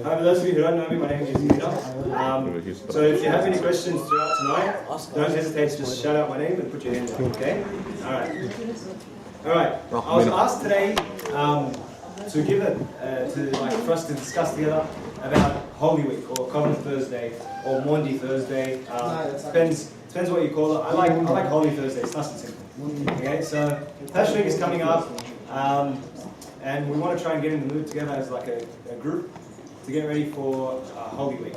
For those of you who don't know me, my name is Meena. So if you have any questions throughout tonight, don't hesitate to just shout out my name and put your hand up, okay? Alright. I was asked today to give for us to discuss together about Holy Week or Covenant Thursday or Maundy Thursday. Depends what you call it. I like Holy Thursday. It's nice and simple. Okay, so Passion Week is coming up, and we want to try and get in the mood together as like a group to get ready for Holy Week.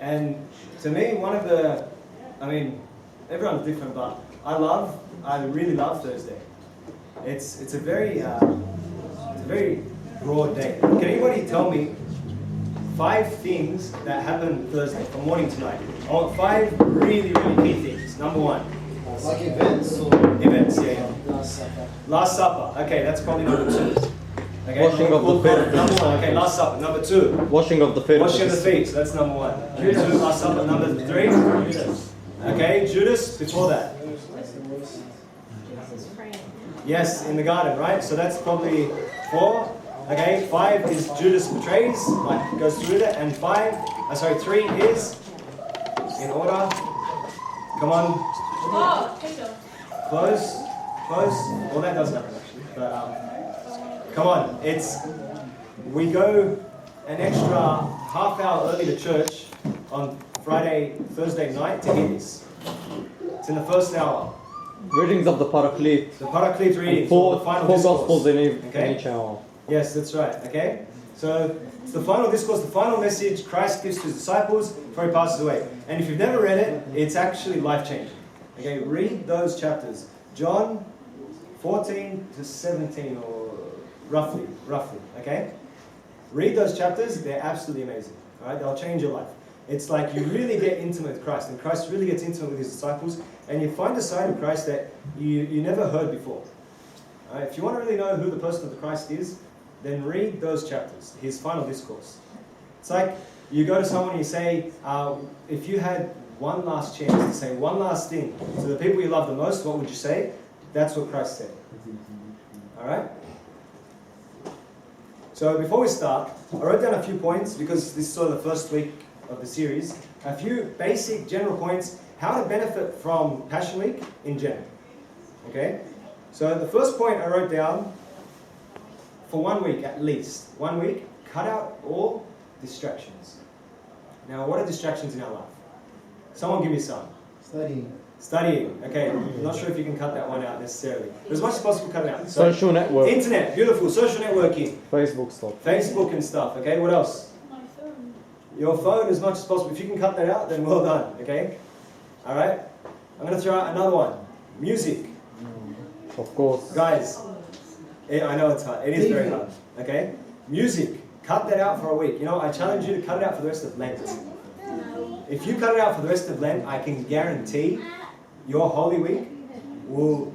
And to me, everyone's different, but I really love Thursday. It's a very broad day. Can anybody tell me 5 things that happen Thursday from morning to night? I want 5 really, really key things. Number 1. Like events or... Events, yeah. Last Supper. Okay, that's probably number 2. Okay, washing of the feet. Number 1. Okay, Last Supper. Number 2. Washing of the feet. Washing of the feet. So that's number 1. Okay, 2. Last Supper. Number 3. Okay, Judas. Before that. Yes, in the garden, right? So that's probably 4. Okay, 5 is Judas betrays, goes through that, and 3 is in order. Come on. Close. Well, that doesn't happen actually. But come on, we go an extra half hour early to church on Thursday night to hear this. It's in the first hour. Readings of the Paraclete. The Paraclete readings. Four the final discourse. Gospels in each hour. Yes, that's right. Okay? So it's the final discourse, the final message Christ gives to his disciples before he passes away. And if you've never read it, it's actually life-changing. Okay, read those chapters. John 14 to 17 or roughly. Okay? Read those chapters, they're absolutely amazing. Alright, they'll change your life. It's like you really get intimate with Christ, and Christ really gets intimate with his disciples, and you find a side of Christ that you never heard before. Alright, if you want to really know who the person of the Christ is, then read those chapters, his final discourse. It's like you go to someone and you say, if you had one last chance to say one last thing to the people you love the most, what would you say? That's what Christ said. Alright? So before we start, I wrote down a few points because this is sort of the first week of the series. A few basic general points, how to benefit from Passion Week in general. Okay? So the first point I wrote down, for 1 week at least, 1 week, cut out all distractions. Now, what are distractions in our life? Someone give me some. Studying. Okay, I'm not sure if you can cut that one out necessarily. But as much as possible, cut it out. So, social network. Internet, beautiful. Social networking. Facebook and stuff. Okay, what else? My phone. Your phone as much as possible. If you can cut that out, then well done. Okay? Alright? I'm going to throw out another one. Music. Of course. Guys, I know it's hard. It is very hard. Okay? Music. Cut that out for a week. You know, I challenge you to cut it out for the rest of Lent. If you cut it out for the rest of Lent, I can guarantee your Holy Week will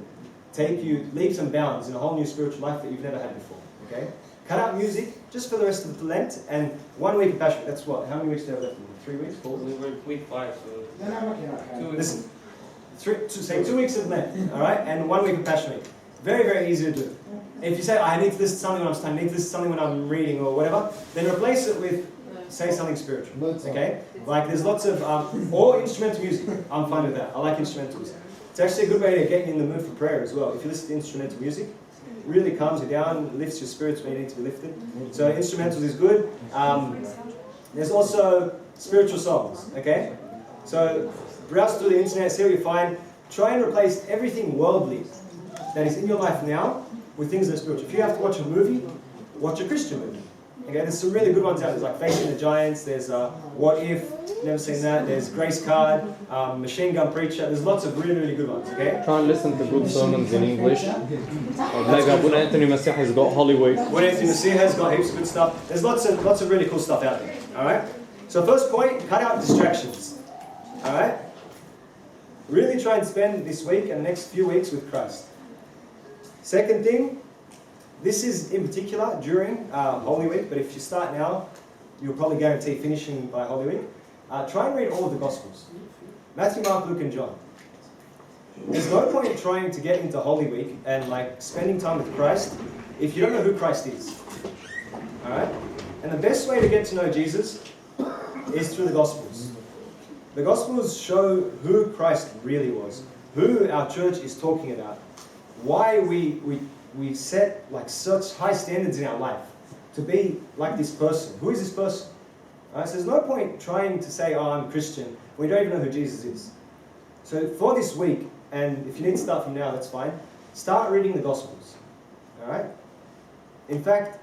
take you leaps and bounds in a whole new spiritual life that you've never had before. Okay? Cut out music just for the rest of Lent, and 1 week of Passion. That's what? How many weeks do you have left? 3 weeks? 4 weeks? We're week 5, so 2 weeks. Listen, say 2 weeks of Lent, all right, and 1 week of Passion Week. Very, very easy to do. If you say, I need to listen to something when I'm studying, I need to listen to something when I'm reading or whatever, then replace it with, say something spiritual, okay? Like there's lots of, or instrumental music. I'm fine with that. I like instrumentals. It's actually a good way to get you in the mood for prayer as well. If you listen to instrumental music, it really calms you down, lifts your spirits when you need to be lifted. So instrumentals is good. There's also spiritual songs, okay? So browse through the internet, see what you find. Try and replace everything worldly that is in your life now with things that are spiritual. If you have to watch a movie, watch a Christian movie. Okay, there's some really good ones out there. There's like Facing the Giants, there's What If, never seen that, there's Grace Card, Machine Gun Preacher, there's lots of really, really good ones, okay? Try and listen to good sermons in English. Like Abu Anthony Messiah has got Holy Week. Abu Anthony Messiah has got heaps of good stuff. There's lots of really cool stuff out there, alright? So first point, cut out distractions, alright? Really try and spend this week and the next few weeks with Christ. Second thing, this is in particular during Holy Week, but if you start now, you'll probably guarantee finishing by Holy Week. Try and read all of the Gospels. Matthew, Mark, Luke and John. There's no point in trying to get into Holy Week and like spending time with Christ if you don't know who Christ is. Alright? And the best way to get to know Jesus is through the Gospels. The Gospels show who Christ really was, who our church is talking about, why we set like such high standards in our life to be like this person. Who is this person? Right, so there's no point trying to say, oh, I'm a Christian, when you don't even know who Jesus is. So for this week, and if you need to start from now, that's fine, start reading the Gospels. Alright? In fact,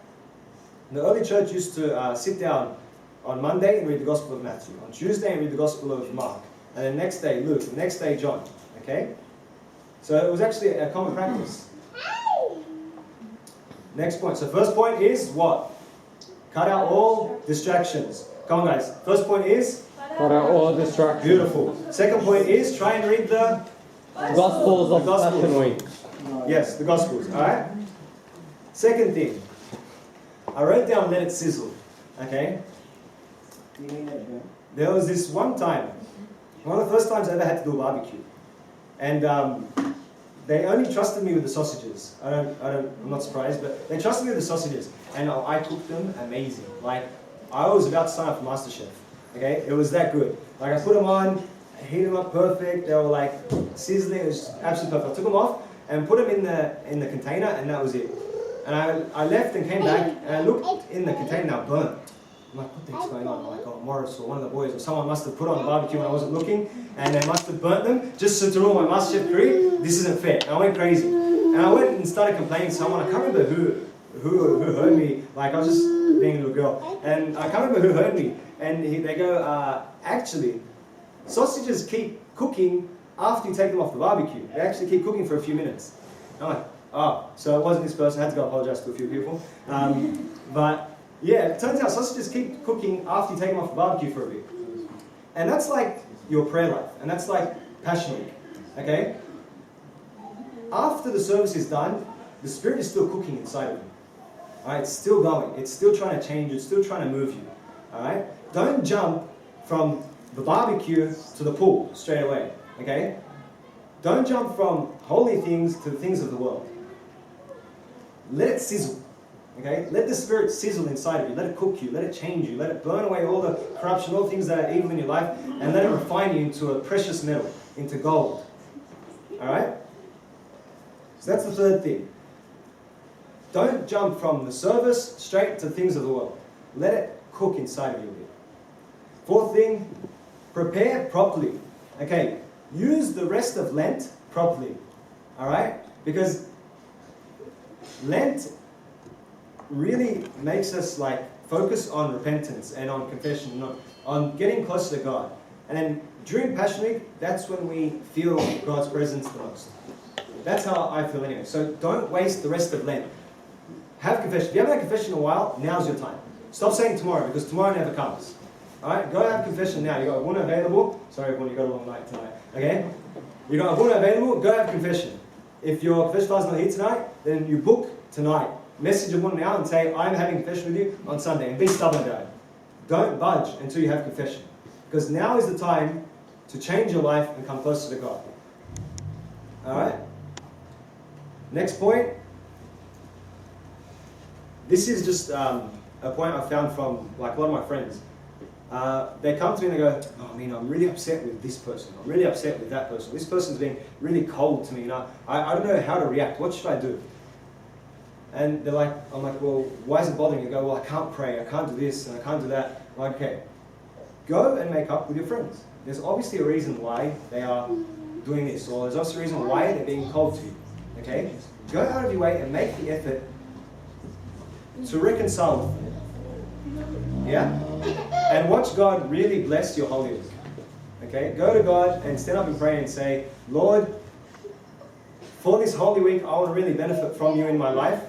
the early church used to sit down on Monday and read the Gospel of Matthew, on Tuesday and read the Gospel of Mark, and then next day Luke, the next day John. Okay? So it was actually a common practice. Next point. So first point is what? Cut out all distractions. Come on guys. First point is? Cut out all distractions. Beautiful. Second point is try and read the Gospels of Passion Week. Yes, the Gospels. Alright? Second thing. I wrote down let it sizzle. Okay? There was this one time, one of the first times I ever had to do a barbecue. And they only trusted me with the sausages. I'm not surprised, but they trusted me with the sausages. And I cooked them amazing. Like, I was about to sign up for MasterChef. Okay? It was that good. Like, I put them on, I heated them up perfect. They were like sizzling. It was absolutely perfect. I took them off and put them in the container, and that was it. And I left and came back, and I looked in the container, now burnt. I'm like, what the heck's going on? I'm like, oh, Morris or one of the boys or someone must have put on the barbecue when I wasn't looking, and they must have burnt them just to ruin my MasterChef career. This isn't fair. And I went crazy. And I went and started complaining to someone. I can't remember who heard me. Like, I was just being a little girl. And I can't remember who heard me. And they go, actually, sausages keep cooking after you take them off the barbecue. They actually keep cooking for a few minutes. And I'm like, oh, so it wasn't this person. I had to go apologize to a few people. But yeah, it turns out sausages keep cooking after you take them off the barbecue for a bit. And that's like your prayer life. And that's like Passion Week. Okay? After the service is done, the Spirit is still cooking inside of you. Alright, it's still going. It's still trying to change you. It's still trying to move you. Alright? Don't jump from the barbecue to the pool straight away. Okay? Don't jump from holy things to the things of the world. Let it sizzle. Okay? Let the Spirit sizzle inside of you. Let it cook you. Let it change you. Let it burn away all the corruption, all the things that are evil in your life, and let it refine you into a precious metal, into gold. Alright? So that's the third thing. Don't jump from the service straight to the things of the world. Let it cook inside of you a bit. Fourth thing, prepare properly. Okay, use the rest of Lent properly. Alright? Because Lent really makes us like focus on repentance and on confession, on getting closer to God. And then during Passion Week, that's when we feel God's presence the most. That's how I feel anyway. So don't waste the rest of Lent. Have confession. If you haven't had confession in a while, now's your time. Stop saying tomorrow, because tomorrow never comes. Alright, go have confession now. You got one available. Sorry everyone, you got a long night tonight. Okay? You got one available, go have confession. If your confession is not here tonight, then you book tonight. Message your one now and say, I'm having confession with you on Sunday. And be stubborn about it. Don't budge until you have confession. Because now is the time to change your life and come closer to God. Alright? Next point. This is just a point I found from like a lot of my friends. They come to me and they go, oh, Meena, I'm really upset with this person. I'm really upset with that person. This person's being really cold to me. You know, I don't know how to react. What should I do? And they're like, I'm like, well, why is it bothering you? They go, well, I can't pray. I can't do this and I can't do that. I'm like, okay, go and make up with your friends. There's obviously a reason why they are doing this, or there's also a reason why they're being cold to you. Okay? Go out of your way and make the effort to reconcile with them. Yeah? And watch God really bless your Holy Week. Okay? Go to God and stand up and pray and say, Lord, for this Holy Week, I want to really benefit from you in my life.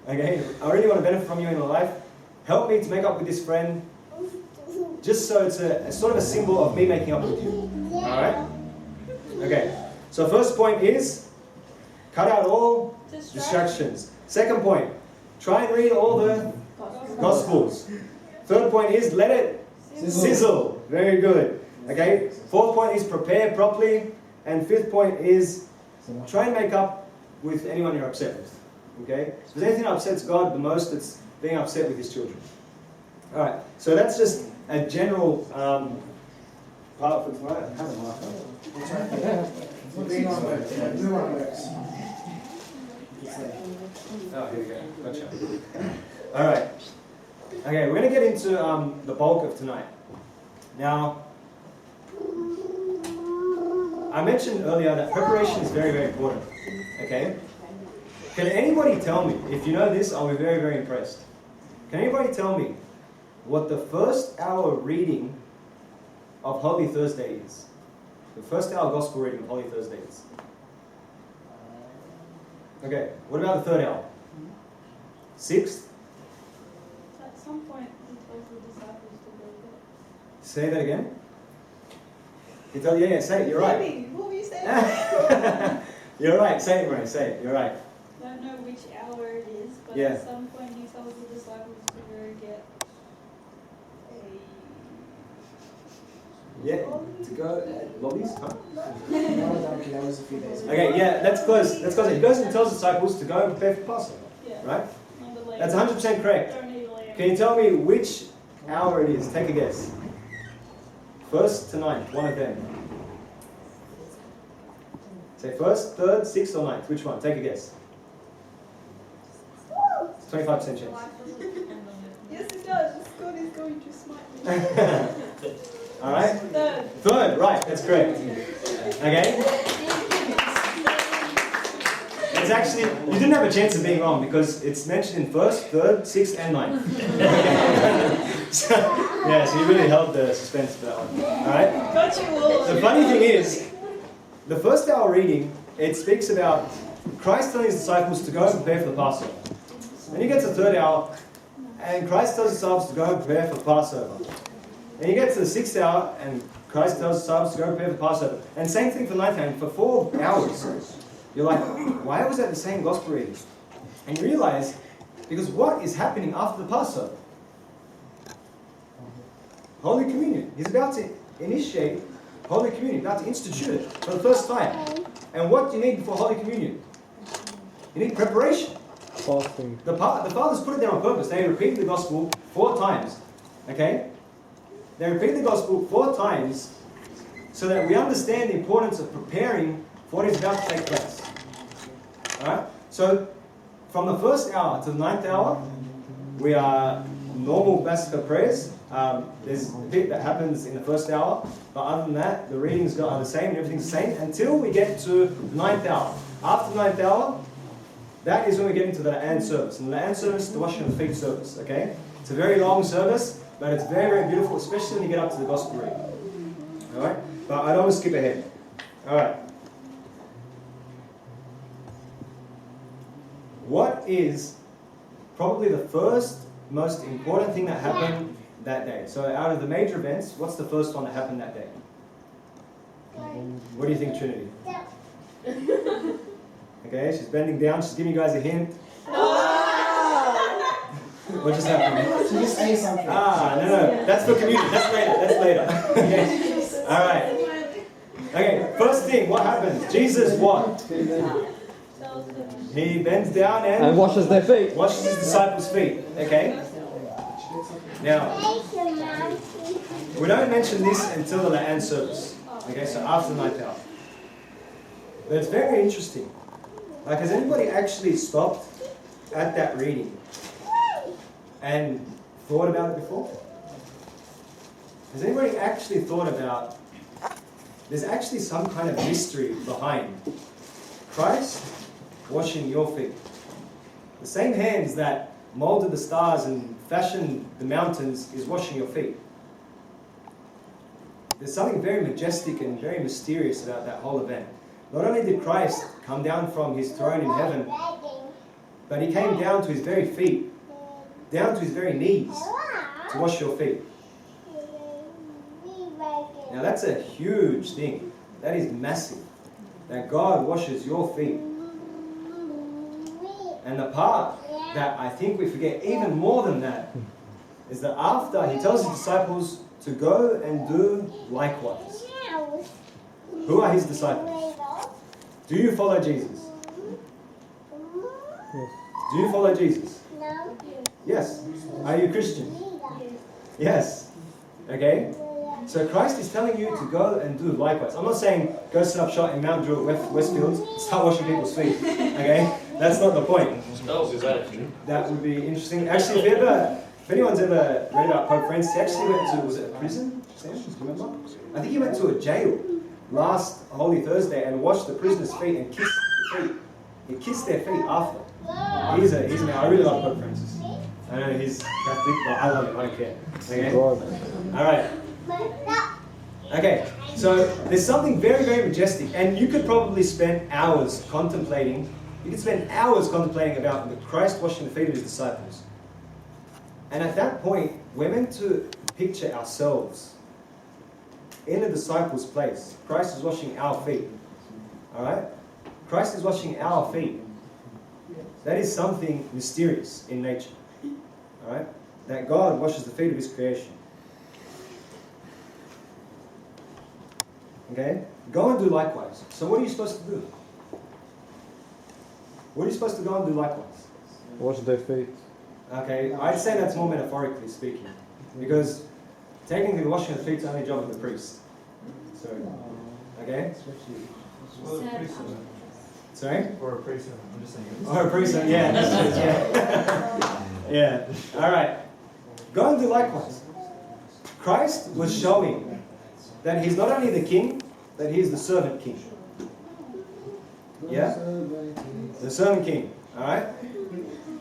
Okay? I really want to benefit from you in my life. Help me to make up with this friend, just so it's a sort of a symbol of me making up with you. Alright? Okay. So first point is, cut out all distractions. Second point, try and read all the Gospels. Third point is, let it sizzle. Very good. Okay. Fourth point is, prepare properly. And fifth point is, try and make up with anyone you're upset with. Okay. If there's anything that upsets God the most, it's being upset with His children. Alright, so that's just a general part for tonight. I have a marker. Oh, here we go. Gotcha. Alright. Okay, we're going to get into the bulk of tonight. Now, I mentioned earlier that preparation is very, very important. Okay? Can anybody tell me, if you know this, I'll be very, very impressed. Can anybody tell me what the first hour reading of Holy Thursday is? The first hour gospel reading of Holy Thursday is? Okay, what about the third hour? Sixth? At some point, he told the disciples to go there. Say that again. You tell, yeah, say it, you're right. Maybe. What were you saying? You're right, say it, Ray, say it, you're right. I don't know which hour it is, but Yeah. at some point he tells the disciples to go get Yeah, to go lobbies, huh? That was a few days ago. Okay, yeah, that's close. That's close. He goes and tells the disciples to go and prepare for Passover, yeah, right? on the lamb. That's 100% correct. Don't eat lamb. Can you tell me which hour it is? Take a guess. First to ninth, one of them. Say first, third, sixth, or ninth. Which one? Take a guess. 25% chance. Yes, it does. God is going to smite me. All right. Third. Third, right? That's correct. Okay. It's actually, you didn't have a chance of being wrong because it's mentioned in first, third, sixth, and ninth. So, yeah, so you really held the suspense for that one. All right. Got you all. The funny thing is, the first hour reading, it speaks about Christ telling his disciples to go and prepare for the Passover. Then you get to the third hour, and Christ tells his disciples to go and prepare for Passover. Then you get to the sixth hour, and Christ tells his disciples to go and prepare for Passover. And same thing for ninth hour. And for 4 hours, you're like, why was that the same gospel reading? And you realize, because what is happening after the Passover? Holy Communion. He's about to initiate Holy Communion, about to institute it for the first time. And what do you need before Holy Communion? You need preparation. Fasting. The fathers put it there on purpose. They repeat the gospel 4 times. Okay? They repeat the gospel 4 times so that we understand the importance of preparing for what is about to take place. Alright? So, from the first hour to the 9th hour, we are normal Massacre prayers. There's a bit that happens in the first hour, but other than that, the readings are the same and everything's the same until we get to the 9th hour. After the 9th hour, that is when we get into the La'an service. And the La'an service is the washing of the feet service, okay? It's a very long service, but it's very, very beautiful, especially when you get up to the gospel reading. Alright? But I don't want to skip ahead. Alright. What is probably the first most important thing that happened that day? So out of the major events, what's the first one that happened that day? What do you think, Trinity? Okay, she's bending down. She's giving you guys a hint. What just happened? She just say something. No. That's for communion. That's later. Okay. All right. Okay, first thing, what happens? Jesus what? He bends down and washes their feet. washes his disciples' feet. Okay? Now, we don't mention this until the La'an service. Okay, so after the 9th hour. But it's very interesting. Like, has anybody actually stopped at that reading and thought about it before? Has anybody actually thought about, there's actually some kind of mystery behind Christ washing your feet? The same hands that molded the stars and fashioned the mountains is washing your feet. There's something very majestic and very mysterious about that whole event. Not only did Christ come down from his throne in heaven, but he came down to his very feet, down to his very knees to wash your feet. Now that's a huge thing. That is massive. That God washes your feet. And the part that I think we forget even more than that is that after he tells his disciples to go and do likewise. Who are his disciples? Do you follow Jesus? Do you follow Jesus? No. Yes. Are you a Christian? Yes. Okay? So Christ is telling you to go and do likewise. I'm not saying go set up shop in Mount Druitt, Westfield, start washing people's feet. Okay? That's not the point. That would be interesting. Actually, if anyone's ever read about Pope Francis, he actually went to, was it a prison? Sam, do you remember? I think he went to a jail last Holy Thursday and washed the prisoners' feet and kissed the feet. He kissed their feet after. He's a man. I really love Pope Francis. I know he's Catholic, but I love him. I don't care. Okay? All right. Okay, so there's something very, very majestic, and you could probably spend hours contemplating. You could spend hours contemplating about the Christ washing the feet of his disciples. And at that point, we're meant to picture ourselves in the disciples' place. Christ is washing our feet. All right? Christ is washing our feet. That is something mysterious in nature. All right? That God washes the feet of his creation. Okay? Go and do likewise. So what are you supposed to do? What are you supposed to go and do likewise? Wash their feet. Okay, I'd say that's more metaphorically speaking. Because technically washing the feet is the only job of the priest. So, okay? Well, the priest, Sorry? or a priest, I'm just saying. Or a priest, yeah. That's it, yeah. Yeah. Alright. Go and do likewise. Christ was showing that he's not only the king, but he's the servant king. Yeah? The servant king. Alright?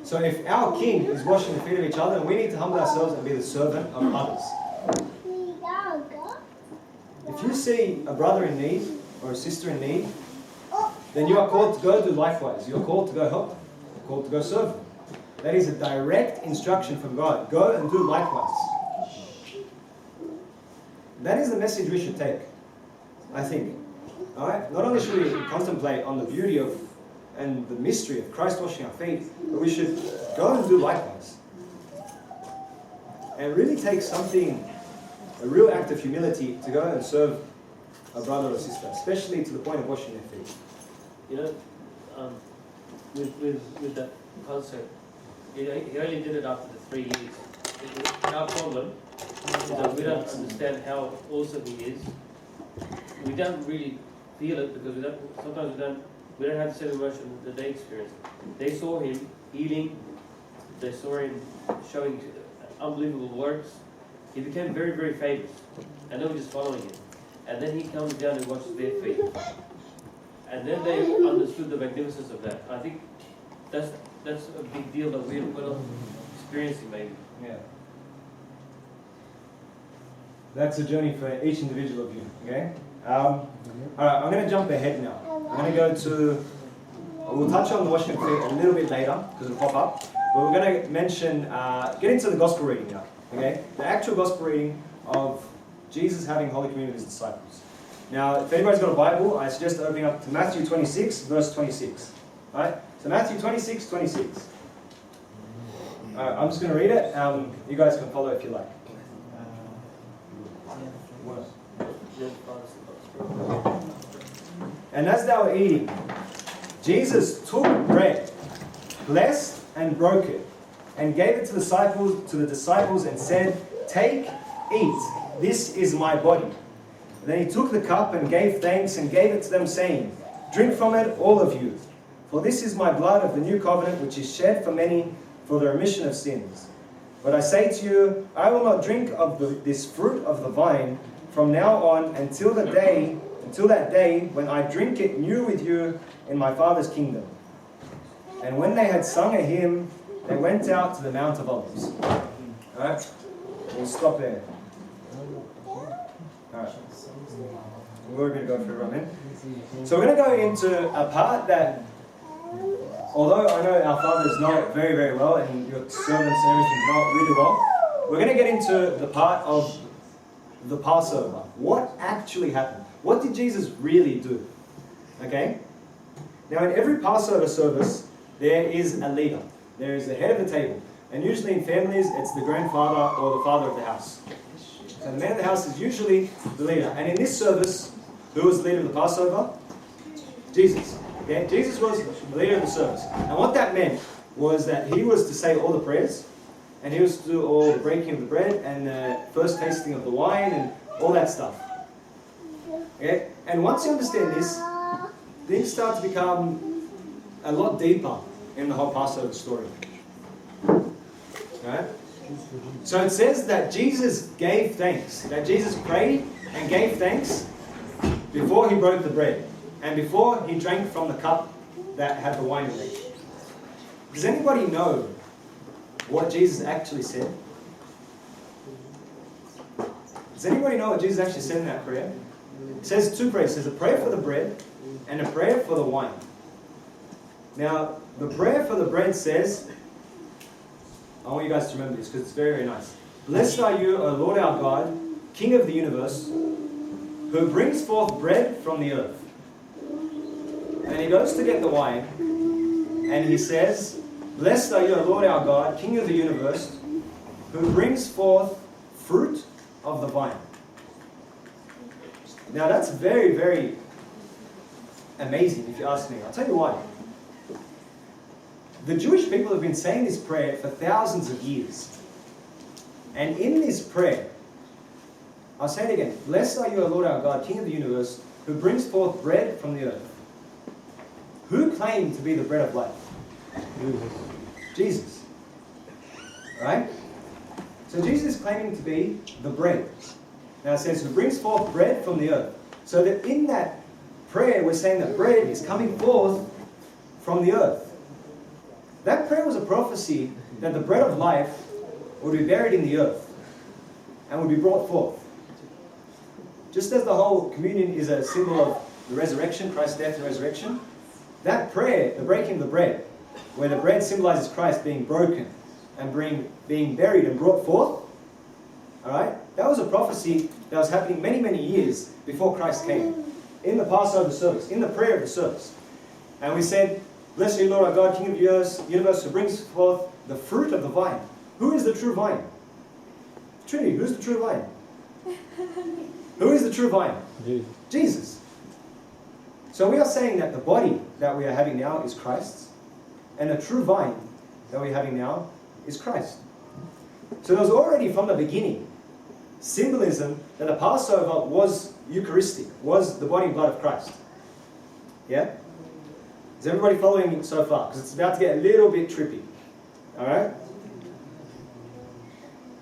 So if our king is washing the feet of each other, we need to humble ourselves and be the servant of others. If you see a brother in need or a sister in need, then you are called to go do likewise. You are called to go help them. You're called to go serve them. That is a direct instruction from God. Go and do likewise. That is the message we should take, I think. Alright? Not only should we contemplate on the beauty of and the mystery of Christ washing our feet, but we should go and do likewise. And really take something, a real act of humility to go and serve a brother or sister, especially to the point of washing their feet. You know, with that concept, he only did it after the 3 years. Our problem is that we don't understand how awesome he is. We don't really feel it because sometimes we don't have the same emotion that they experienced. They saw him healing, they saw him showing unbelievable works. He became very, very famous, and they were just following him. And then he comes down and washes their feet. And then they understood the magnificence of that. I think that's a big deal that we're not experiencing maybe. Yeah. That's a journey for each individual of you, okay? Alright, I'm going to jump ahead now. I'm going to go to, we'll touch on the washing of feet a little bit later, because it'll pop up. But we're going to mention, get into the gospel reading now, okay? The actual gospel reading of Jesus having Holy Communion with his disciples. Now, if anybody's got a Bible, I suggest opening up to Matthew 26, verse 26. Alright? So Matthew 26, 26. Alright, I'm just going to read it. You guys can follow if you like. And as they were eating, Jesus took bread, blessed and broke it, and gave it to the disciples and said, "Take, eat, this is my body." And then he took the cup and gave thanks and gave it to them, saying, "Drink from it, all of you, for this is my blood of the new covenant, which is shed for many for the remission of sins. But I say to you, I will not drink of this fruit of the vine from now on until that day when I drink it new with you in my Father's kingdom." And when they had sung a hymn, they went out to the Mount of Olives. Alright? We'll stop there. Alright. We're going to go through it, amen? So we're going to go into a part that, although I know our fathers know it very, very well, and your servants and everything know it really well, we're going to get into the part of the Passover. What actually happened? What did Jesus really do? Okay? Now in every Passover service, there is a leader. There is the head of the table. And usually in families, it's the grandfather or the father of the house. So the man of the house is usually the leader. And in this service, who was the leader of the Passover? Jesus. Okay? Jesus was the leader of the service. And what that meant was that he was to say all the prayers, and he was to do all the breaking of the bread and the first tasting of the wine and all that stuff. Okay? And once you understand this, things start to become a lot deeper in the whole Passover story. Right? So it says that Jesus gave thanks, that Jesus prayed and gave thanks before he broke the bread and before he drank from the cup that had the wine in it. Does anybody know what Jesus actually said? Does anybody know what Jesus actually said in that prayer? It says two prayers. It says a prayer for the bread and a prayer for the wine. Now, the prayer for the bread says, I want you guys to remember this because it's very, very nice. Blessed are you, O Lord our God, King of the universe, who brings forth bread from the earth. And he goes to get the wine, and he says, Blessed are you, O Lord our God, King of the universe, who brings forth fruit of the vine. Now that's very, very amazing if you ask me. I'll tell you why. The Jewish people have been saying this prayer for thousands of years. And in this prayer, I'll say it again. Blessed are you, O Lord our God, King of the universe, who brings forth bread from the earth. Who claimed to be the bread of life? Jesus. Right? So Jesus is claiming to be the bread. Now it says, who brings forth bread from the earth. So that in that prayer, we're saying that bread is coming forth from the earth. That prayer was a prophecy that the bread of life would be buried in the earth and would be brought forth. Just as the whole communion is a symbol of the resurrection, Christ's death and resurrection, that prayer, the breaking of the bread, where the bread symbolizes Christ being broken and being buried and brought forth, alright, that was a prophecy that was happening many, many years before Christ came. In the Passover service, in the prayer of the service. And we said, Blessed are you, Lord our God, King of the universe, who brings forth the fruit of the vine. Who is the true vine? Trinity, who's the true vine? Who is the true vine? Jesus. Jesus. So we are saying that the body that we are having now is Christ's, and the true vine that we're having now is Christ. So there was already from the beginning symbolism that the Passover was Eucharistic, was the body and blood of Christ. Yeah? Is everybody following so far? Because it's about to get a little bit trippy. Alright?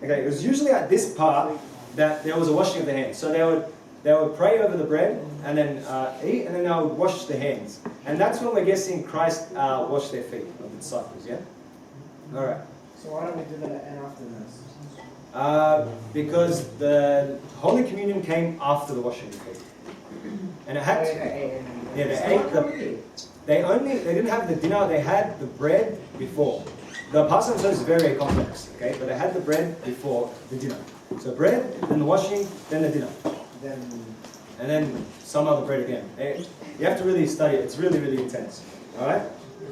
Okay, it was usually at this part that there was a washing of the hands. So they would pray over the bread and then eat, and then they would wash their hands. And that's when we're guessing Christ washed their feet of the disciples, yeah? Alright. So why don't we do that after this? Because the Holy Communion came after the washing of the feet. And it had to... Yeah, they didn't have the dinner, they had the bread before. The Passover service is very, very complex, okay? But they had the bread before the dinner. So bread, then the washing, then the dinner. And then some other bread again. You have to really study it. It's really, really intense. Alright?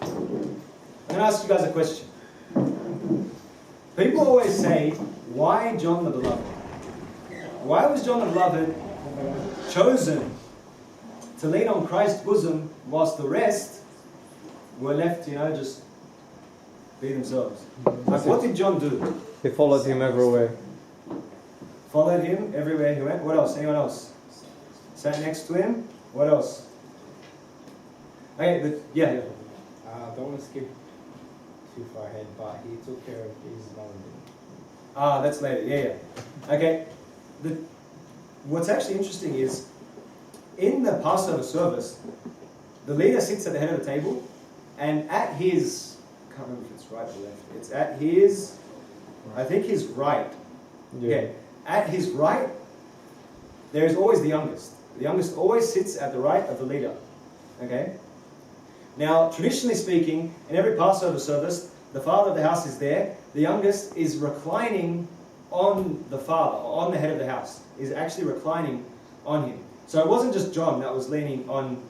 I'm going to ask you guys a question. People always say, why John the Beloved? Why was John the Beloved chosen to lean on Christ's bosom whilst the rest were left, just be themselves? Like, what did John do? They followed him everywhere. Followed him everywhere he went. What else? Anyone else? Sat next to him. What else? Okay, yeah. Don't want to skip too far ahead, but he took care of Jesus' mom. That's later. Yeah. Okay. What's actually interesting is, in the Passover service, the leader sits at the head of the table, and at his, I can't remember if it's right or left, it's at his, I think his right. Yeah. At his right, there is always the youngest. The youngest always sits at the right of the leader. Okay? Now, traditionally speaking, in every Passover service, the father of the house is there. The youngest is reclining on the father, on the head of the house, is actually reclining on him. So it wasn't just John that was leaning on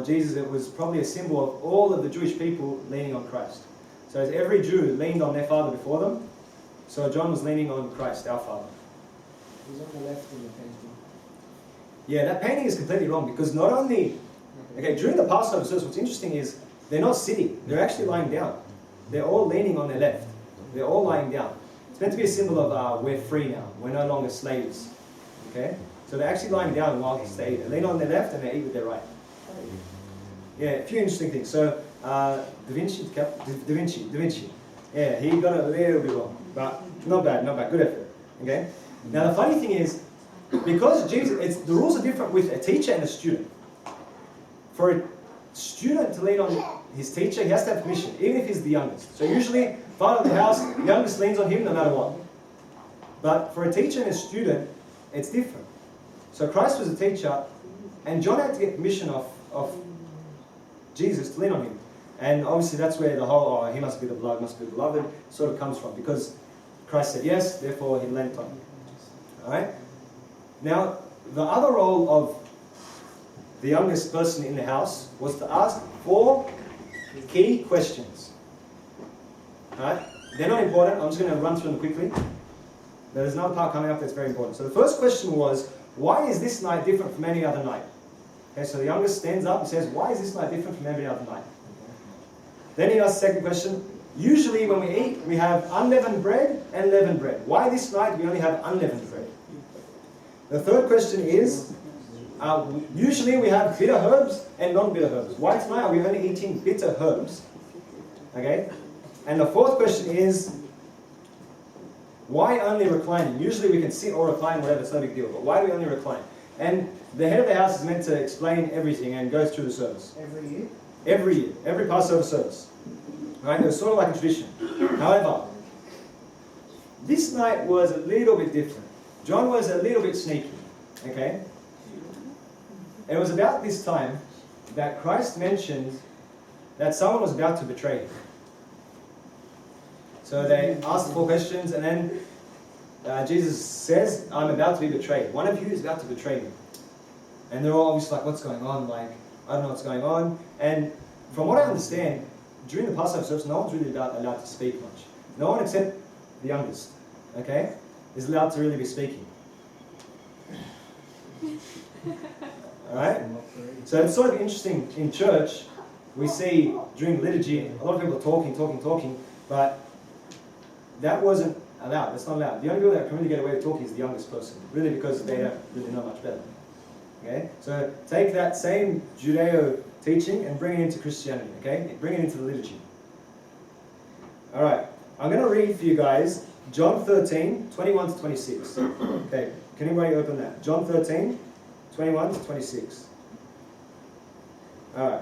Jesus, it was probably a symbol of all of the Jewish people leaning on Christ. So as every Jew leaned on their father before them, so John was leaning on Christ, our Father. He's on the left in the painting. Yeah, that painting is completely wrong because not only... Okay, during the Passover service, what's interesting is they're not sitting, they're actually lying down. They're all leaning on their left. They're all lying down. meant to be a symbol of we're free now. We're no longer slaves. Okay? So they're actually lying down while he stayed. They lean on their left and they eat with their right. Yeah, a few interesting things. So Da Vinci. Yeah, he got it a little bit wrong, but not bad. Good effort. Okay. Now the funny thing is, because Jesus, the rules are different with a teacher and a student. For a student to lean on his teacher, he has to have permission, even if he's the youngest. So usually, father of the house, the youngest leans on him no matter what. But for a teacher and a student, it's different. So Christ was a teacher, and John had to get permission of Jesus to lean on him. And obviously that's where the whole, he must be the beloved, must be the beloved, sort of comes from. Because Christ said yes, therefore he leant on him. Alright? Now, the other role of the youngest person in the house was to ask 4 key questions. Alright? They're not important, I'm just going to run through them quickly. There's another part coming up that's very important. So the first question was, why is this night different from any other night? Okay, so the youngest stands up and says, why is this night different from every other night? Then he asks the second question, usually when we eat, we have unleavened bread and leavened bread. Why this night we only have unleavened bread? The third question is, usually we have bitter herbs and non-bitter herbs. Why tonight are we only eating bitter herbs? Okay? And the fourth question is, why only reclining? Usually we can sit or recline, whatever, it's no big deal. But why do we only recline? And the head of the house is meant to explain everything and go through the service. Every year? Every year. Every Passover service. Right? It was sort of like a tradition. However, this night was a little bit different. John was a little bit sneaky. Okay? It was about this time that Christ mentioned that someone was about to betray him. So they asked 4 questions, and then Jesus says, I'm about to be betrayed. One of you is about to betray me. And they're all obviously like, what's going on? Like, I don't know what's going on. And from what I understand, during the Passover service, no one's really allowed to speak much. No one except the youngest, okay, is allowed to really be speaking. Alright? So it's sort of interesting in church, we see during liturgy, a lot of people are talking, but that wasn't allowed. That's not allowed. The only people that can really get away with talking is the youngest person, really, because they don't really know much better. Okay? So take that same Judeo teaching and bring it into Christianity, okay? Bring it into the liturgy. Alright, I'm going to read for you guys John 13, 21 to 26. Okay, can anybody open that? John 13, 21 to 26. Alright.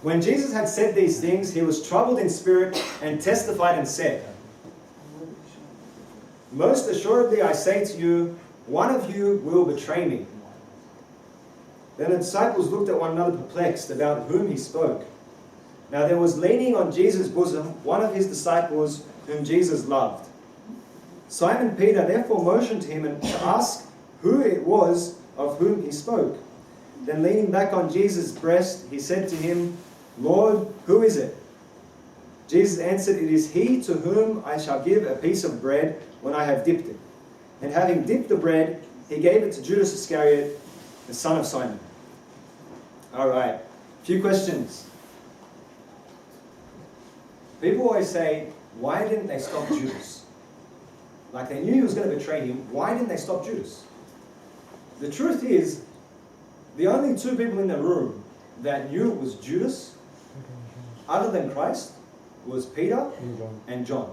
When Jesus had said these things, he was troubled in spirit and testified and said, most assuredly I say to you, one of you will betray me. Then the disciples looked at one another perplexed about whom he spoke. Now there was leaning on Jesus' bosom one of his disciples whom Jesus loved. Simon Peter therefore motioned to him and to ask who it was of whom he spoke. Then leaning back on Jesus' breast, he said to him, Lord, who is it? Jesus answered, it is he to whom I shall give a piece of bread when I have dipped it. And having dipped the bread, he gave it to Judas Iscariot, the son of Simon. Alright, a few questions. People always say, why didn't they stop Judas? Like they knew he was going to betray him, why didn't they stop Judas? The truth is, the only 2 people in the room that knew it was Judas, other than Christ, was Peter and John.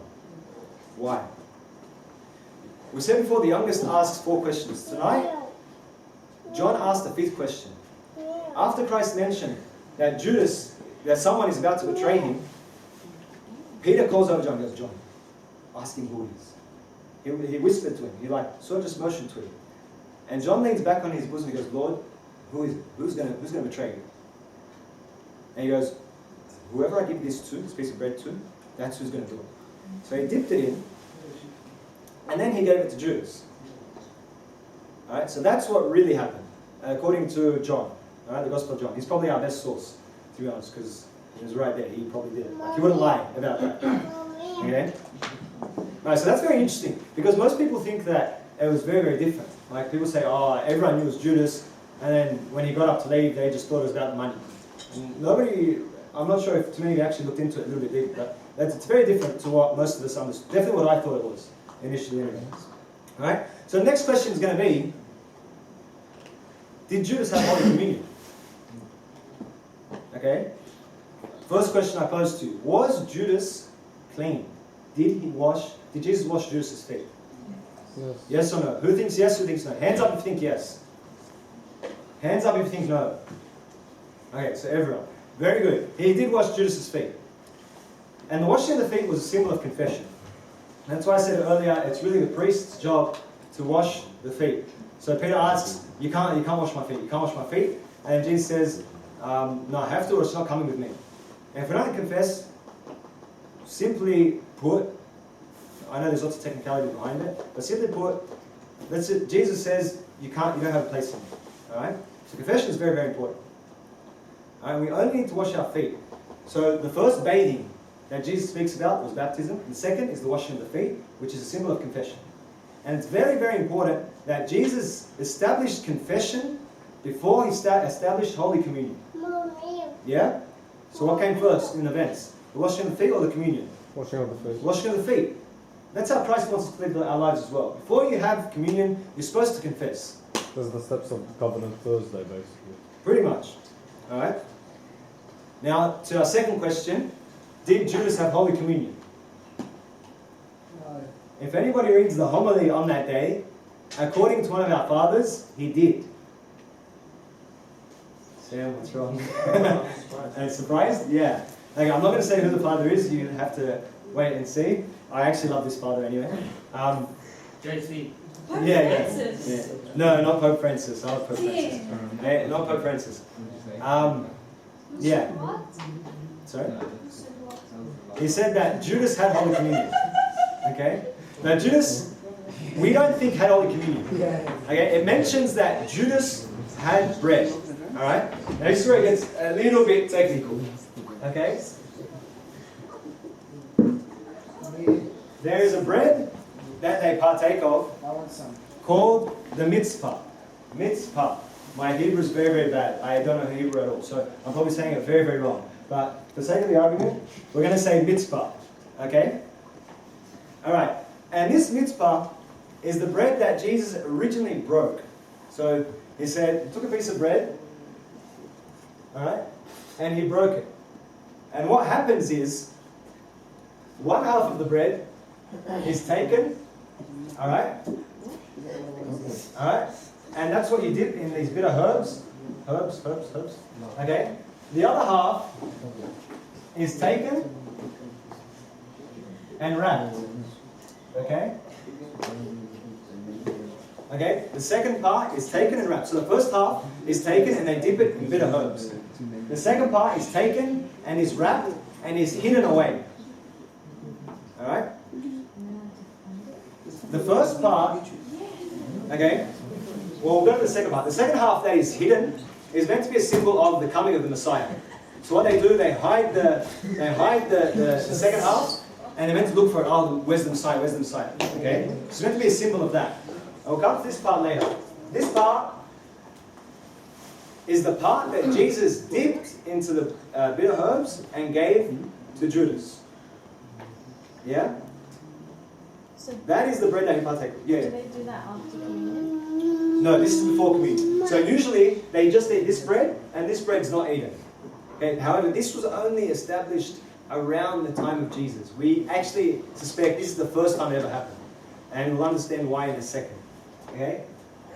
Why? We said before the youngest asks 4 questions. Tonight, John asked the 5th question. After Christ mentioned that someone is about to betray him, Peter calls over John and goes, John, ask him who it is. He whispered to him. He sort of just motioned to him. And John leans back on his bosom and goes, Lord, who is it? Who's going to betray you? And he goes, whoever I give this piece of bread to, that's who's going to do it. So he dipped it in, and then he gave it to Judas. Alright, so that's what really happened, according to John, alright, the Gospel of John. He's probably our best source, to be honest, because he was right there. He probably did it. He wouldn't lie about that. Okay? Alright, so that's very interesting, because most people think that it was very, very different. Like people say, oh, everyone knew it was Judas, and then when he got up to leave, they just thought it was about the money. And nobody, I'm not sure if too many actually looked into it a little bit deeper, but It's very different to what most of us understood. Definitely what I thought it was initially anyway. Alright? So the next question is going to be, did Judas have Holy Communion? Okay? First question I posed to you. Was Judas clean? Did Jesus wash Judas' feet? Yes. Yes or no? Who thinks yes, who thinks no? Hands up if you think yes. Hands up if you think no. Okay, so everyone. Very good. He did wash Judas' feet. And the washing of the feet was a symbol of confession. That's why I said earlier, it's really the priest's job to wash the feet. So Peter asks, you can't wash my feet, you can't wash my feet. And Jesus says, no, I have to, or it's not coming with me. And if we don't confess, simply put, I know there's lots of technicality behind it, but simply put, that's it. Jesus says, you don't have a place in me. Alright? So confession is very, very important. Alright, we only need to wash our feet. So the first bathing that Jesus speaks about was baptism. The second is the washing of the feet, which is a symbol of confession. And it's very, very important that Jesus established confession before he established Holy Communion. Yeah? So what came first in events? The washing of the feet or the communion? Washing of the feet. Washing of the feet. That's how Christ wants us to live our lives as well. Before you have communion, you're supposed to confess. There's the steps of Covenant Thursday, basically. Pretty much. Alright? Now, to our second question, did Judas have Holy Communion? No. If anybody reads the homily on that day, according to one of our fathers, he did. Sam, what's wrong? Surprised? Yeah. Okay, I'm not going to say who the father is, you have to wait and see. I actually love this father anyway. JC. Yeah. No, not Pope Francis. I love Pope Francis. Hey, not Pope Francis. Yeah. What? Sorry? You said what? He said that Judas had Holy Communion. Okay? Now Judas, we don't think had Holy Communion. Okay? It mentions that Judas had bread. Alright? Now this is where it gets a little bit technical. Okay? There is a bread that they partake of I want some. called the mitzvah. Mitzvah. My Hebrew is very, very bad. I don't know Hebrew at all, so I'm probably saying it very, very wrong. But for the sake of the argument, we're going to say mitzvah. Okay? Alright. And this mitzvah is the bread that Jesus originally broke. So he said, he took a piece of bread, alright, and he broke it. And what happens is, one half of the bread is taken, alright, and that's what you dip in these bitter herbs, okay. The other half is taken and wrapped, okay. Okay, the second part is taken and wrapped. So the first half is taken and they dip it in bitter herbs. The second part is taken and is wrapped and is hidden away. Alright? The first part, okay, well, we'll go to the second part. The second half that is hidden is meant to be a symbol of the coming of the Messiah. So what they do, they hide the second half and they're meant to look for it. Oh, where's the Messiah? Where's the Messiah? Okay? So it's meant to be a symbol of that. I'll come to this part later. This part is the part that Jesus dipped into the bitter herbs and gave to Judas. Yeah? So That is the bread that he partaked of. Yeah. do they do that after communion? No, this is before communion. So usually they just eat this bread and this bread's not eaten. Okay? However, this was only established around the time of Jesus. We actually suspect this is the first time it ever happened. And we'll understand why in a second. Okay?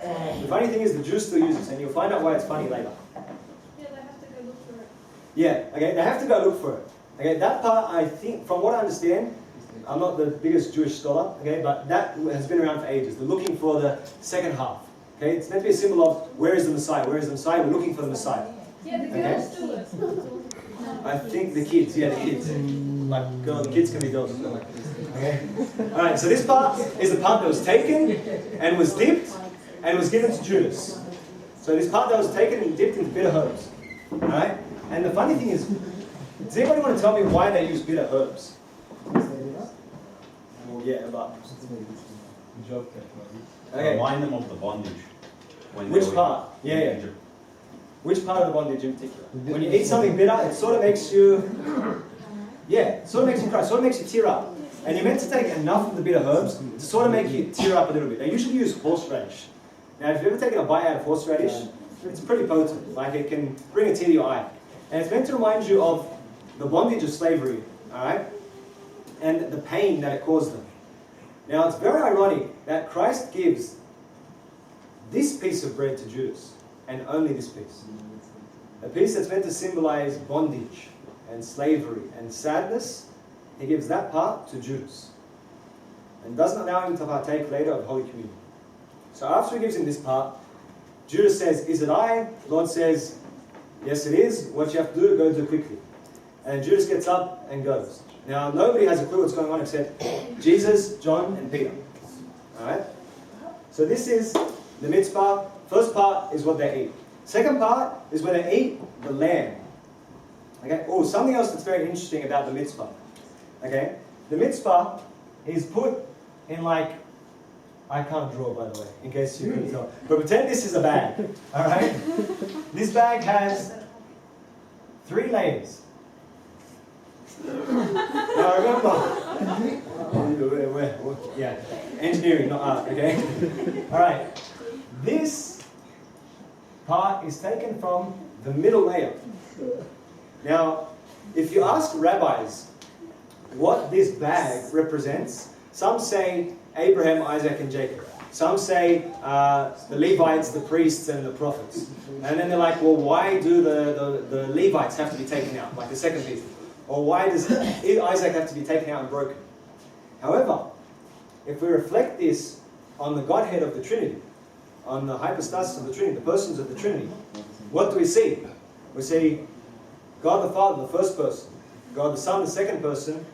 The funny thing is the Jews still use this, and you'll find out why it's funny later. Yeah, they have to go look for it. Yeah, okay, they have to go look for it. Okay, that part, I think, from what I understand, I'm not the biggest Jewish scholar, okay, but that has been around for ages. They're looking for the second half. Okay, it's meant to be a symbol of where is the Messiah? Where is the Messiah? We're looking for the Messiah. Yeah, the Okay. girls do it. I think the kids, yeah, the kids. Like, girls, kids can be girls. Okay? Alright, so this part is the part that was taken and was dipped and was given to Judas. So this part that was taken and dipped into bitter herbs. Alright? And the funny thing is, does anybody want to tell me why they use bitter herbs? Well, yeah, but... Okay. Remind them of the bondage. When they Which were part? in Yeah, yeah. Egypt. Which part of the bondage in particular? When you eat something bitter, it sort of makes you Yeah, sort of makes you cry, sort of makes you tear up. And you're meant to take enough of the bitter herbs to sort of make you tear up a little bit. They usually use horseradish. Now, if you've ever taken a bite out of horseradish, it's pretty potent. Like, it can bring a tear to your eye. And it's meant to remind you of the bondage of slavery, all right? And the pain that it caused them. Now, it's very ironic that Christ gives this piece of bread to Judas, and only this piece. A piece that's meant to symbolize bondage and slavery and sadness, he gives that part to Judas. And doesn't allow him to partake later of Holy Communion. So after he gives him this part, Judas says, "Is it I?" Lord says, "Yes, it is. What you have to do, go do quickly." And Judas gets up and goes. Now, nobody has a clue what's going on except Jesus, John, and Peter. Alright? So this is the mitzvah. First part is what they eat. Second part is when they eat the lamb. Okay? Oh, something else that's very interesting about the mitzvah. Okay? The mitzvah is put in like, I can't draw by the way, in case you couldn't tell. But pretend this is a bag. Alright? This bag has 3 layers. Now remember, yeah, engineering, not art, okay? Alright, this part is taken from the middle layer. Now, if you ask rabbis what this bag represents, some say Abraham, Isaac, and Jacob. Some say the Levites, the priests, and the prophets. And then they're like, well, why do the Levites have to be taken out, like the second piece? Or why does Isaac have to be taken out and broken? However, if we reflect this on the Godhead of the Trinity, on the hypostasis of the Trinity, the persons of the Trinity, what do we see? We see God the Father, the first person, God the Son, the second person,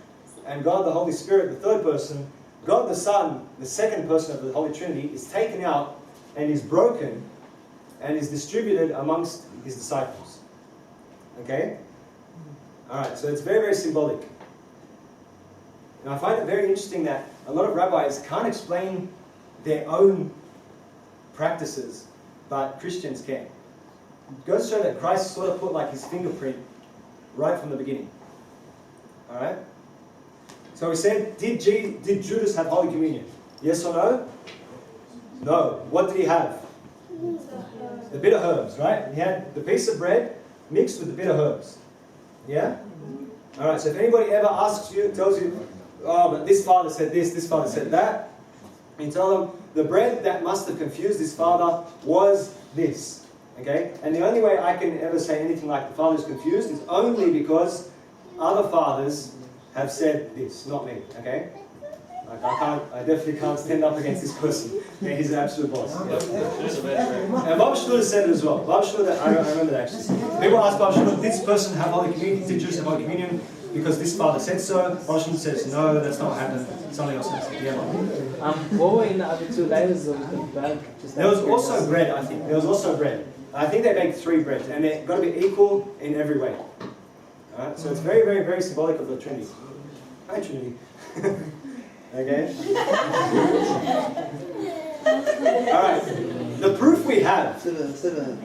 and God the Holy Spirit, the third person. God the Son, the second person of the Holy Trinity, is taken out and is broken and is distributed amongst his disciples. Okay? Alright, so it's very, very symbolic. And I find it very interesting that a lot of rabbis can't explain their own practices, but Christians can. It goes to show that Christ sort of put like his fingerprint right from the beginning. Alright? So we said, did Judas have Holy Communion? Yes or no? No. What did he have? The bitter herbs, right? He had the piece of bread mixed with the bitter herbs. Yeah? Alright, so if anybody ever asks you, tells you, oh, but this father said this father said that, you tell them, the bread that must have confused this father was this. Okay? And the only way I can ever say anything like the father is confused is only because other fathers have said this, not me. Okay? Like I definitely can't stand up against this person. Okay, he's an absolute boss. Yeah. And Bob Schluter said it as well. Bob Schluter, I remember that actually. People ask Bob Schluter, did this person have Holy Communion? Did Jews have Holy Communion? Because this father said so. Bob Schluter says, no, that's not what happened. Something else happened. Yeah, what were in the other 2 layers of the bag? There was also bread, I think. There was also bread. I think they baked 3 breads, and they've got to be equal in every way. Alright, so it's very, very, very symbolic of the Trinity. Hi, Trinity. Okay? Alright. The proof we have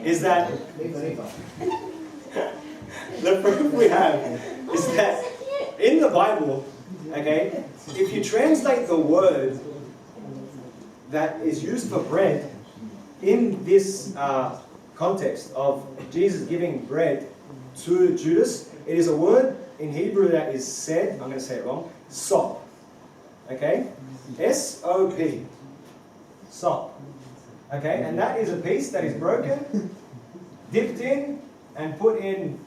is that the proof we have is that in the Bible, okay, if you translate the word that is used for bread in this context of Jesus giving bread to Judas, it is a word in Hebrew that is said, I'm going to say it wrong, sop. Okay? S-O-P. Sop. Okay? And that is a piece that is broken, dipped in, and put in...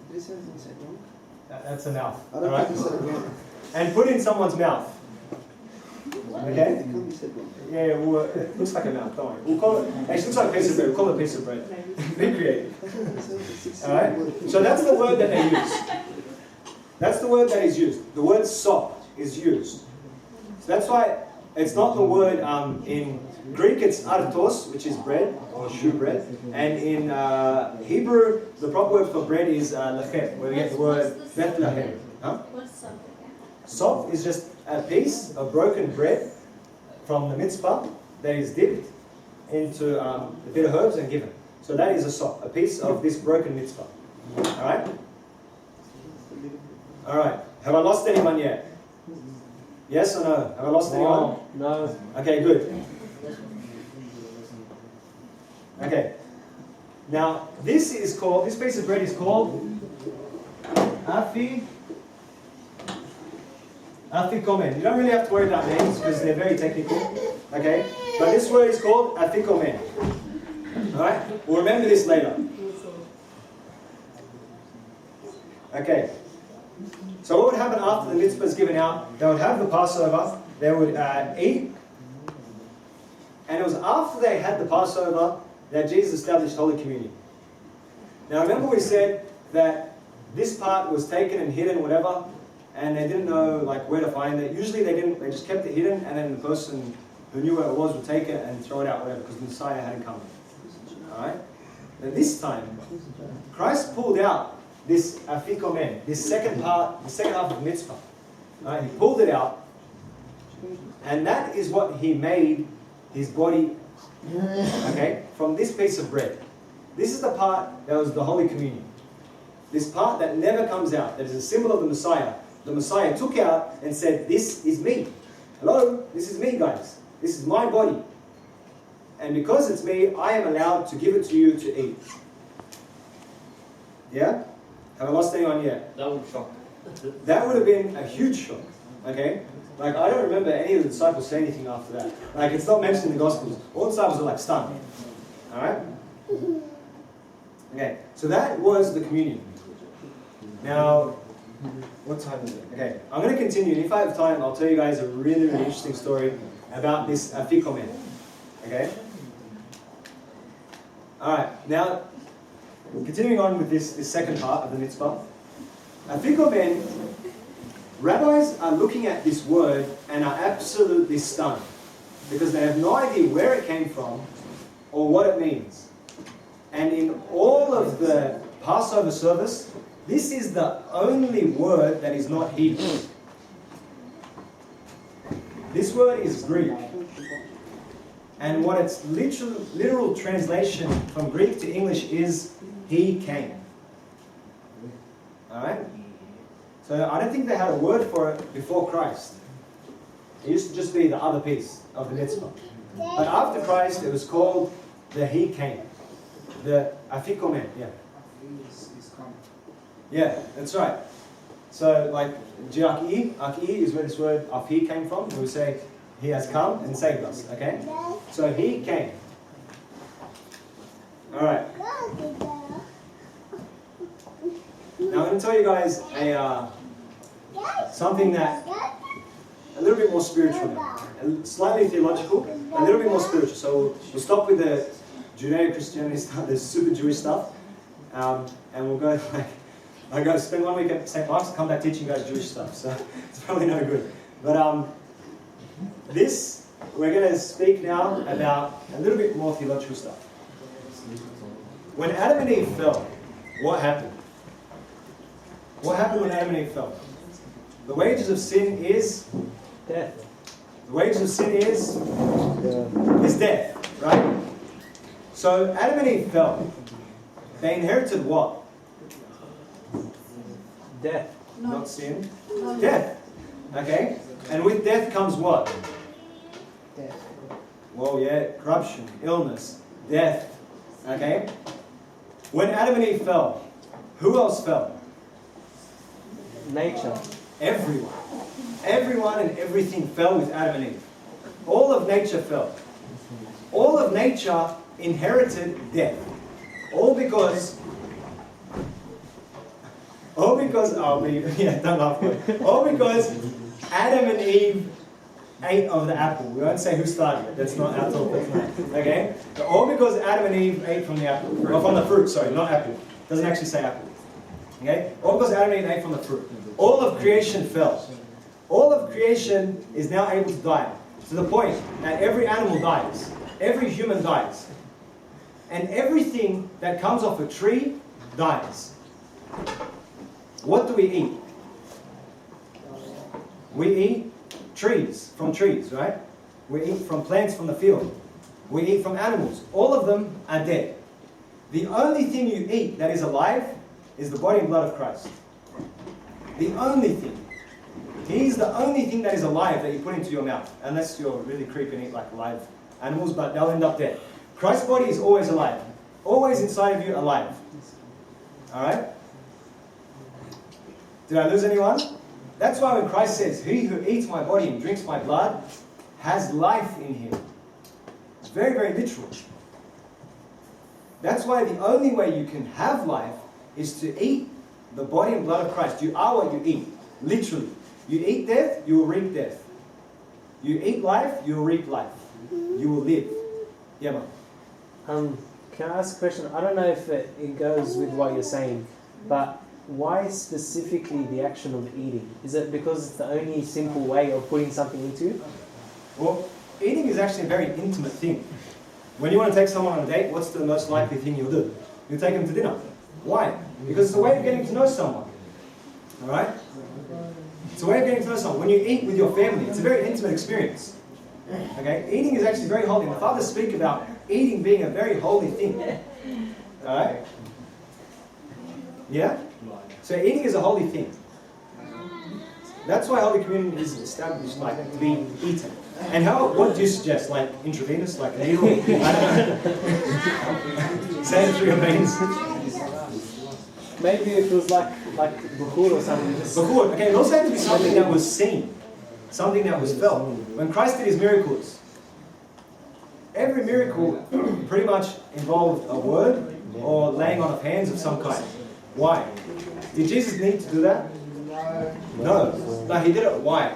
That's a mouth. Alright? And put in someone's mouth. Okay? Yeah, well, it looks like a mouth, don't worry. We'll call it... Actually, it looks like a piece of bread. We'll call it a piece of bread. Be creative. Alright? So that's the word that they use. That's the word that is used. The word sop is used. So that's why it's not the word in Greek, it's artos, which is bread, or shoe bread. And in Hebrew, the proper word for bread is lechem, where we get the word Bethlehem. Huh? Sop is just a piece of broken bread from the mitzvah that is dipped into the bitter herbs and given. So that is a sop, a piece of this broken mitzvah. Alright? Alright. Have I lost anyone yet? Yes or no? Have I lost anyone? No. Okay, good. Okay. Now, this piece of bread is called afikomen. You don't really have to worry about names because they're very technical. Okay? But this word is called afikomen. Alright? We'll remember this later. Okay. So what would happen after the mitzvah is given out? They would have the Passover, they would eat, and it was after they had the Passover that Jesus established Holy Communion. Now remember we said that this part was taken and hidden, whatever, and they didn't know like where to find it. Usually they didn't, they just kept it hidden, and then the person who knew where it was would take it and throw it out, whatever, because the Messiah hadn't come. Alright? Now this time, Christ pulled out this afikomen, this second part, the second half of the mitzvah. Right? He pulled it out, and that is what he made his body, okay, from this piece of bread. This is the part that was the Holy Communion. This part that never comes out, that is a symbol of the Messiah. The Messiah took out and said, this is me. Hello, this is me, guys. This is my body. And because it's me, I am allowed to give it to you to eat. Yeah? Have I lost anyone yet? That would shock. That would have been a huge shock. Okay? Like, I don't remember any of the disciples say anything after that. Like, it's not mentioned in the Gospels. All the disciples are like stunned. Alright? Okay, so that was the communion. Now, what time is it? Okay, I'm going to continue, and if I have time, I'll tell you guys a really, really interesting story about this afikomen. Okay? Alright, now, continuing on with this second part of the mitzvah. Afikomen, rabbis are looking at this word and are absolutely stunned because they have no idea where it came from or what it means. And in all of the Passover service, this is the only word that is not Hebrew. This word is Greek. And what its literal translation from Greek to English is, he came. Alright? So I don't think they had a word for it before Christ. It used to just be the other piece of the mitzvah. But after Christ, it was called the he came. The afikomen, yeah. Yeah, that's right. So like, aki is where this word afi came from. We say, he has come and saved us, okay? So he came. Alright. Now I'm going to tell you guys something that a little bit more spiritual now. Slightly theological, a little bit more spiritual. So we'll stop with the Judeo-Christianity stuff, the super Jewish stuff, and we'll go like, I go spend 1 week at St. Mark's and come back teaching you guys Jewish stuff, so it's probably no good. But we're going to speak now about a little bit more theological stuff. When Adam and Eve fell, what happened? What happened when Adam and Eve fell? The wages of sin is Death. The wages of sin is death, right? So Adam and Eve fell. They inherited what? Death. Not sin. Death. Okay? And with death comes what? Death. Well, yeah, corruption, illness, death. Okay? When Adam and Eve fell, who else fell? Nature. Everyone. Everyone and everything fell with Adam and Eve. All of nature fell. All of nature inherited death. All because Adam and Eve ate of the apple. We won't say who started it. That's not our talk. Okay? But all because Adam and Eve ate from the apple. Or from the fruit, sorry, not apple. It doesn't actually say apple. Okay? All because Adam and Eve ate from the fruit. All of creation fell. All of creation is now able to die. To the point that every animal dies. Every human dies. And everything that comes off a tree dies. What do we eat? We eat trees, from trees, right? We eat from plants from the field. We eat from animals. All of them are dead. The only thing you eat that is alive is the body and blood of Christ. The only thing. He's the only thing that is alive that you put into your mouth, unless you're really creepy and eat like live animals, but they'll end up dead. Christ's body is always alive, always inside of you, alive. All right? Did I lose anyone? That's why when Christ says, "He who eats my body and drinks my blood has life in him." It's very, very literal. That's why the only way you can have life is to eat the body and blood of Christ. You are what you eat, literally. You eat death, you will reap death. You eat life, you will reap life. You will live. Yeah, man. Can I ask a question? I don't know if it goes with what you're saying, but why specifically the action of eating? Is it because it's the only simple way of putting something into you? Well, eating is actually a very intimate thing. When you want to take someone on a date, what's the most likely thing you'll do? You'll take them to dinner. Why? Because it's a way of getting to know someone. Alright? It's a way of getting to know someone. When you eat with your family, it's a very intimate experience. Okay? Eating is actually very holy. The fathers speak about eating being a very holy thing. Alright? Yeah? So eating is a holy thing. That's why Holy Communion is established like to be eaten. And what do you suggest? Like intravenous, like a needle? I don't know. Say it through your veins. Maybe it was like bukhur or something. Bukhur, okay, it also had to be something that was seen, something that was felt. When Christ did his miracles, every miracle pretty much involved a word or laying on of hands of some kind. Why? Did Jesus need to do that? No. No, he did it. Why?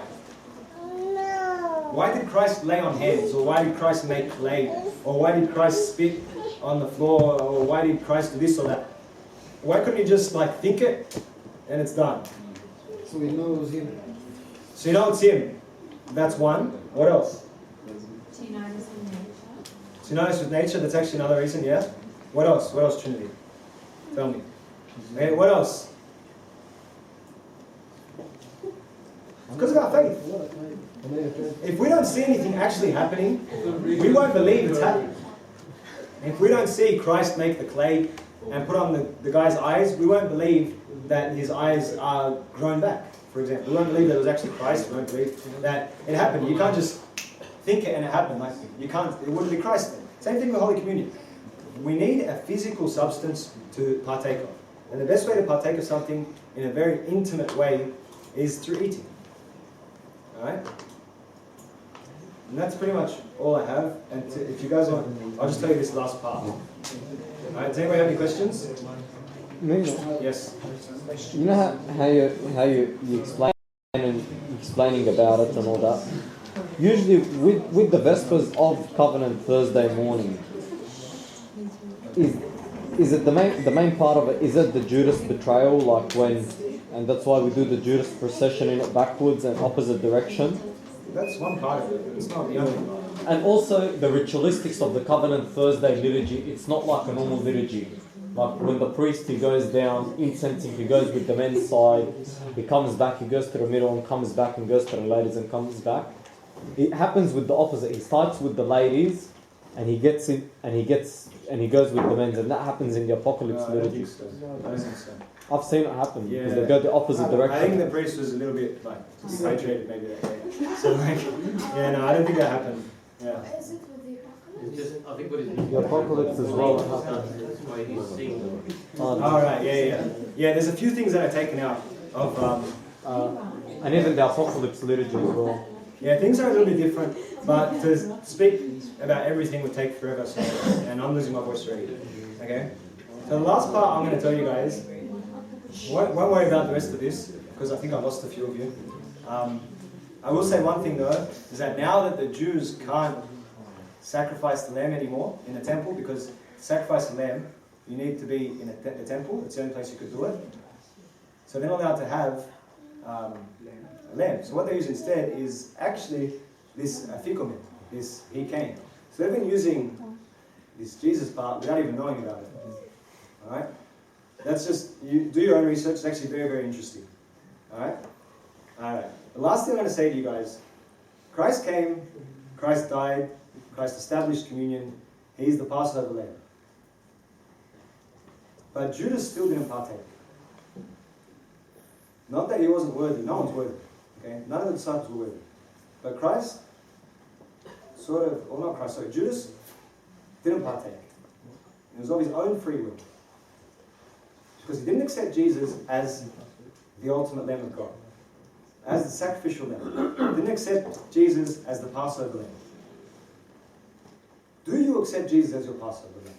Why did Christ lay on hands? Or why did Christ make clay? Or why did Christ spit on the floor? Or why did Christ do this or that? Why couldn't he just like think it and it's done? So he knows him. So you know it's him. That's one. What else? To notice with nature. To notice with nature, that's actually another reason, yeah? What else? What else, Trinity? Tell me. Okay, what else? Because of our faith. If we don't see anything actually happening, we won't believe it's happening. If we don't see Christ make the clay and put on the guy's eyes, we won't believe that his eyes are grown back, for example. We won't believe that it was actually Christ. We won't believe that it happened. You can't just think it and it happened. Like you can't. It wouldn't be Christ then. Same thing with Holy Communion. We need a physical substance to partake of. And the best way to partake of something in a very intimate way is through eating. Alright? And that's pretty much all I have. And if you guys want, I'll just tell you this last part. Alright, does anybody have any questions? Meena, Yes. you know how you explain and explaining about it and all that. Usually with the Vespers of Covenant Thursday morning, is it the main part of it? Is it the Judas betrayal, like when, and that's why we do the Judas procession in it backwards and opposite direction? That's one part of it. It's not the only part. And also the ritualistics of the Covenant Thursday liturgy. It's not like a normal liturgy. Like when the priest, he goes down, incensing, he goes with the men's side, he comes back, he goes to the middle and comes back and goes to the ladies and comes back. It happens with the opposite. He starts with the ladies and he gets in and he goes with the men's, and that happens in the Apocalypse liturgy. I don't think so. I've seen it happen because Yeah. they go the opposite direction. I think the priest was a little bit like dehydrated maybe that day. So like, yeah, no, I don't think that happened. Yeah. Is it with the apocalypse? It's just, I think what it The Apocalypse as well. That's why he's seeing them. Alright, yeah. Yeah, there's a few things that are taken out of And even the Apocalypse liturgy as well. yeah, things are a little bit different, but to speak about everything would take forever, so, and I'm losing my voice already. Okay? So the last part I'm going to tell you guys, won't worry about the rest of this, because I think I lost a few of you. I will say one thing though, is that now that the Jews can't sacrifice the lamb anymore in the temple, because to sacrifice the lamb, you need to be in the temple, it's the only place you could do it. So they're not allowed to have a lamb. So what they use instead is actually this afikomen, this he came. So they've been using this Jesus part without even knowing about it. Alright? That's just, you do your own research, it's actually very, very interesting. Alright? Alright. The last thing I'm going to say to you guys, Christ came, Christ died, Christ established communion, he's the Passover lamb. But Judas still didn't partake. Not that he wasn't worthy, no one's worthy. Okay? None of the disciples were with him. But Christ, Judas didn't partake. It was of his own free will. Because he didn't accept Jesus as the ultimate Lamb of God, as the sacrificial lamb. He didn't accept Jesus as the Passover lamb. Do you accept Jesus as your Passover lamb?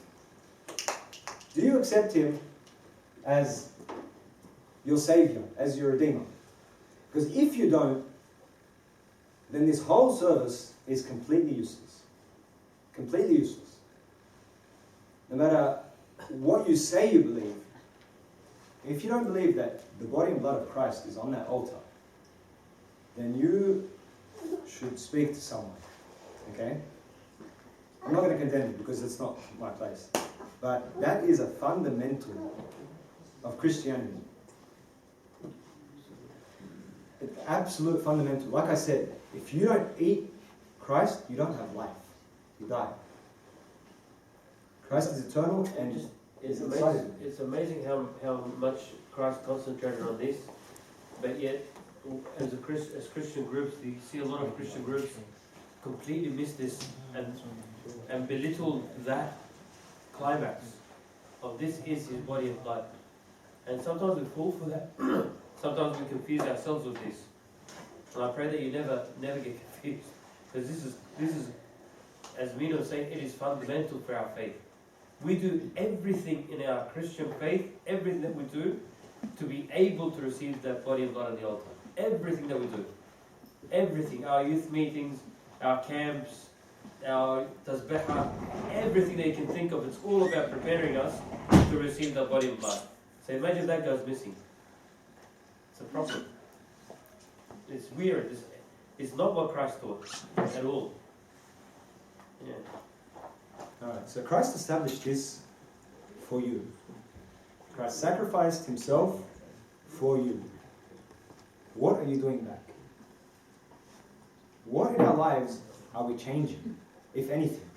Do you accept him as your Savior, as your Redeemer? Because if you don't, then this whole service is completely useless. Completely useless. No matter what you say you believe, if you don't believe that the body and blood of Christ is on that altar, then you should speak to someone. Okay? I'm not going to condemn you because it's not my place. But that is a fundamental of Christianity. It's absolute fundamental. Like I said, if you don't eat Christ, you don't have life. You die. Christ is eternal and It's amazing how much Christ concentrated on this, but yet, as Christian groups, you see a lot of Christian groups completely miss this and belittle that climax of this is his body and blood. And sometimes we fall for that. Sometimes we confuse ourselves with this. And I pray that you never get confused, because this is, as Meena was saying, it is fundamental for our faith. We do everything in our Christian faith, everything that we do, to be able to receive that body and blood on the altar. Everything that we do. Everything. Our youth meetings, our camps, our tasbihah, everything that you can think of, it's all about preparing us to receive that body and blood. So imagine that goes missing. It's a problem. It's weird. It's not what Christ taught at all. Yeah. Alright, so Christ established this for you. Christ sacrificed himself for you. What are you doing back? What in our lives are we changing, if anything?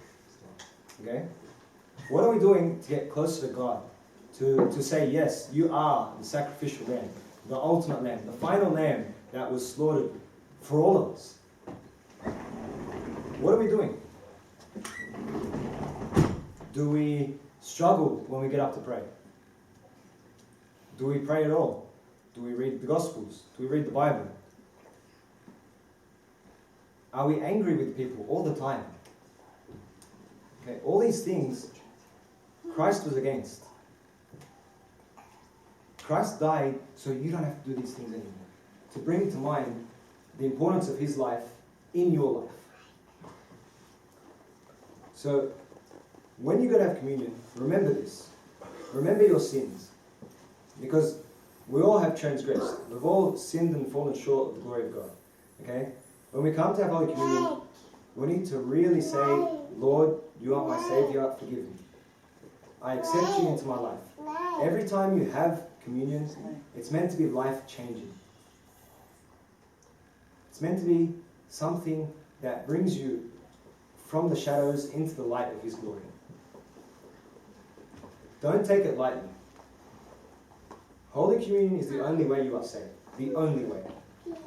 Okay? What are we doing to get closer to God? To say, yes, you are the sacrificial lamb, the ultimate lamb, the final lamb that was slaughtered for all of us. What are we doing? Do we struggle when we get up to pray? Do we pray at all? Do we read the Gospels? Do we read the Bible? Are we angry with people all the time? Okay, all these things Christ was against. Christ died so you don't have to do these things anymore. To bring to mind the importance of his life in your life. So, when you go to have communion, remember this. Remember your sins. Because we all have transgressed. We've all sinned and fallen short of the glory of God. Okay? When we come to have Holy Communion, we need to really say, Lord, you are my Saviour, forgive me. I accept you into my life. Every time you have communion, it's meant to be life-changing. It's meant to be something that brings you from the shadows into the light of his glory. Don't take it lightly. Holy Communion is the only way you are saved. The only way.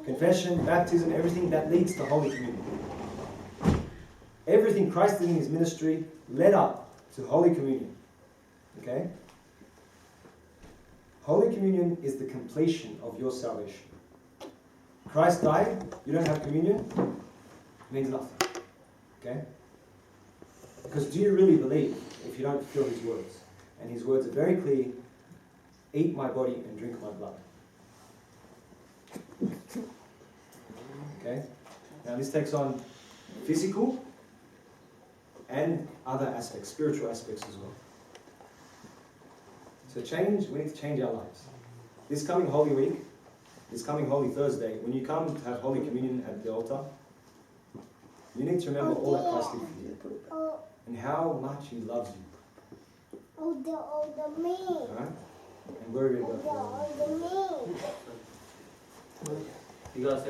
Confession, baptism, everything that leads to Holy Communion. Everything Christ did in his ministry led up to Holy Communion. Okay? Holy Communion is the completion of your salvation. Christ died, you don't have communion, it means nothing. Okay? Because do you really believe if you don't feel his words? And his words are very clear, eat my body and drink my blood. Okay? Now this takes on physical and other aspects, spiritual aspects as well. So we need to change our lives. This coming Holy Week, this coming Holy Thursday, when you come to have Holy Communion at the altar, you need to remember all that Christ did for you. And how much he loves you. Alright? And where are we going to go? You guys